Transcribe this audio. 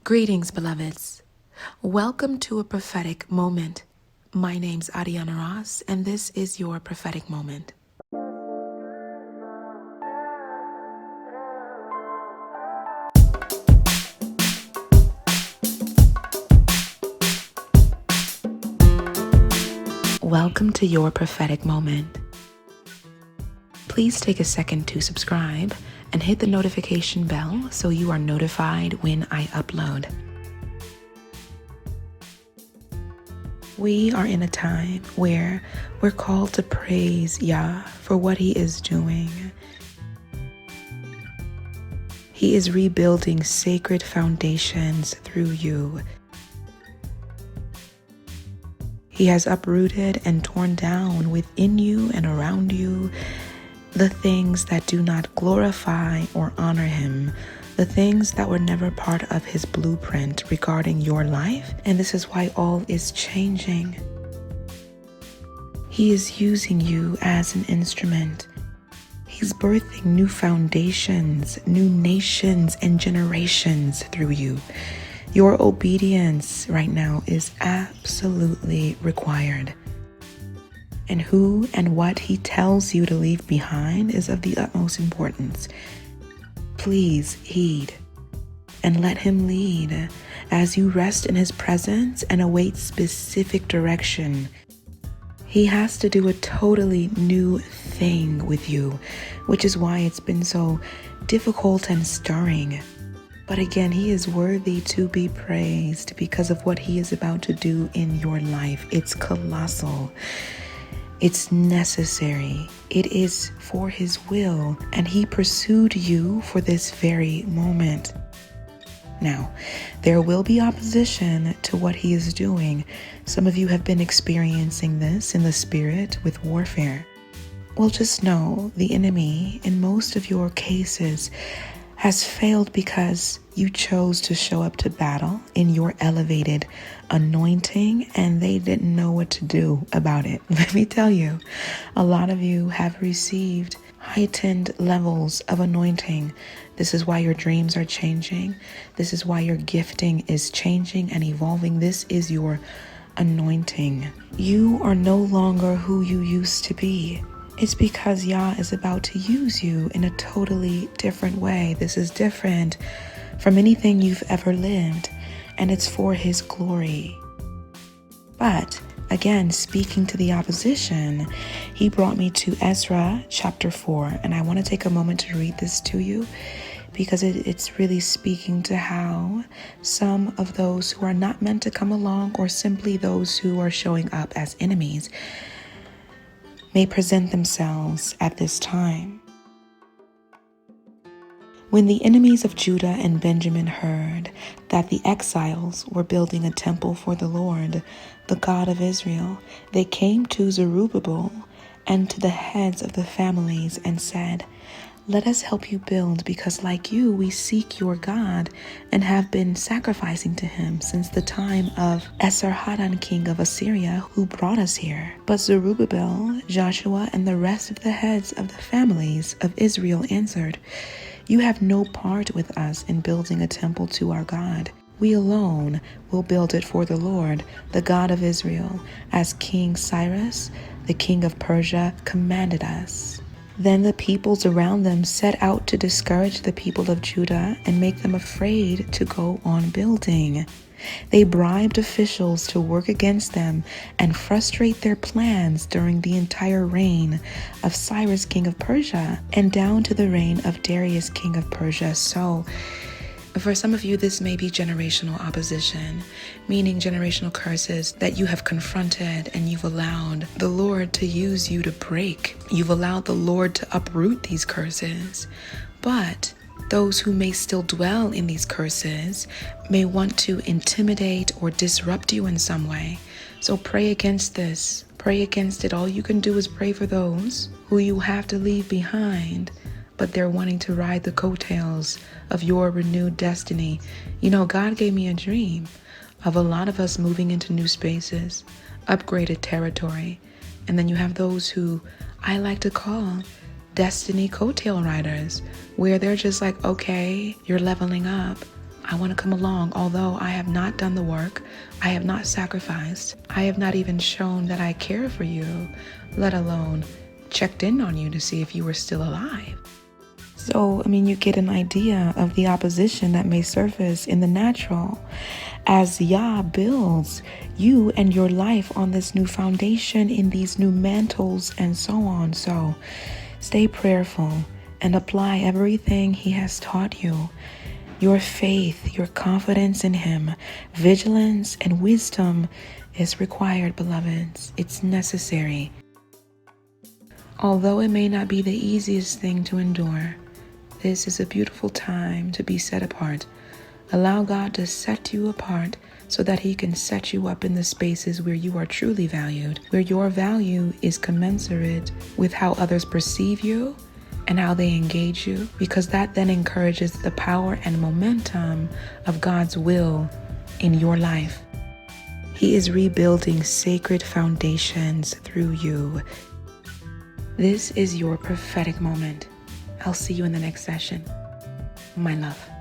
Greetings, beloveds. Welcome to a prophetic moment. My name's Ariana Ross, and this is your prophetic moment. Welcome to your prophetic moment. Please take a second to subscribe and hit the notification bell so you are notified when I upload. We are in a time where we're called to praise Yah for what He is doing. He is rebuilding sacred foundations through you. He has uprooted and torn down within you and around you the things that do not glorify or honor Him, the things that were never part of His blueprint regarding your life, and this is why all is changing. He is using you as an instrument. He's birthing new foundations, new nations, and generations through you. Your obedience right now is absolutely required. And who and what He tells you to leave behind is of the utmost importance. Please heed and let Him lead as you rest in His presence and await specific direction. He has to do a totally new thing with you, which is why it's been so difficult and stirring. But again, He is worthy to be praised because of what He is about to do in your life. It's colossal. It's necessary. It is for His will, and He pursued you for this very moment. Now, there will be opposition to what He is doing. Some of you have been experiencing this in the spirit with warfare. Well, just know the enemy, in most of your cases, has failed because you chose to show up to battle in your elevated anointing and they didn't know what to do about it. Let me tell you, a lot of you have received heightened levels of anointing. This is why your dreams are changing. This is why your gifting is changing and evolving. This is your anointing. You are no longer who you used to be. It's because Yah is about to use you in a totally different way. This is different from anything you've ever lived, and it's for His glory. But again, speaking to the opposition, He brought me to Ezra chapter 4, and I want to take a moment to read this to you because it's really speaking to how some of those who are not meant to come along, or simply those who are showing up as enemies, may present themselves at this time. When the enemies of Judah and Benjamin heard that the exiles were building a temple for the Lord, the God of Israel, they came to Zerubbabel and to the heads of the families and said, "Let us help you build, because like you, we seek your God and have been sacrificing to Him since the time of Esarhaddon, king of Assyria, who brought us here." But Zerubbabel, Joshua, and the rest of the heads of the families of Israel answered, "You have no part with us in building a temple to our God. We alone will build it for the Lord, the God of Israel, as King Cyrus, the king of Persia, commanded us." Then the peoples around them set out to discourage the people of Judah and make them afraid to go on building. They bribed officials to work against them and frustrate their plans during the entire reign of Cyrus, king of Persia, and down to the reign of Darius, king of Persia. So, for some of you, this may be generational opposition, meaning generational curses that you have confronted and you've allowed the Lord to use you to break. You've allowed the Lord to uproot these curses. But those who may still dwell in these curses may want to intimidate or disrupt you in some way. So pray against this. Pray against it. All you can do is pray for those who you have to leave behind, but they're wanting to ride the coattails of your renewed destiny. You know, God gave me a dream of a lot of us moving into new spaces, upgraded territory, and then you have those who I like to call destiny coattail riders, where they're just like, okay, you're leveling up. I want to come along. Although I have not done the work, I have not sacrificed, I have not even shown that I care for you, let alone checked in on you to see if you were still alive. So, you get an idea of the opposition that may surface in the natural as Yah builds you and your life on this new foundation, in these new mantles, and so on. So, stay prayerful and apply everything He has taught you. Your faith, your confidence in Him, vigilance, and wisdom is required, beloveds. It's necessary. Although it may not be the easiest thing to endure, this is a beautiful time to be set apart. Allow God to set you apart so that He can set you up in the spaces where you are truly valued, where your value is commensurate with how others perceive you and how they engage you, because that then encourages the power and momentum of God's will in your life. He is rebuilding sacred foundations through you. This is your prophetic moment. I'll see you in the next session. My love.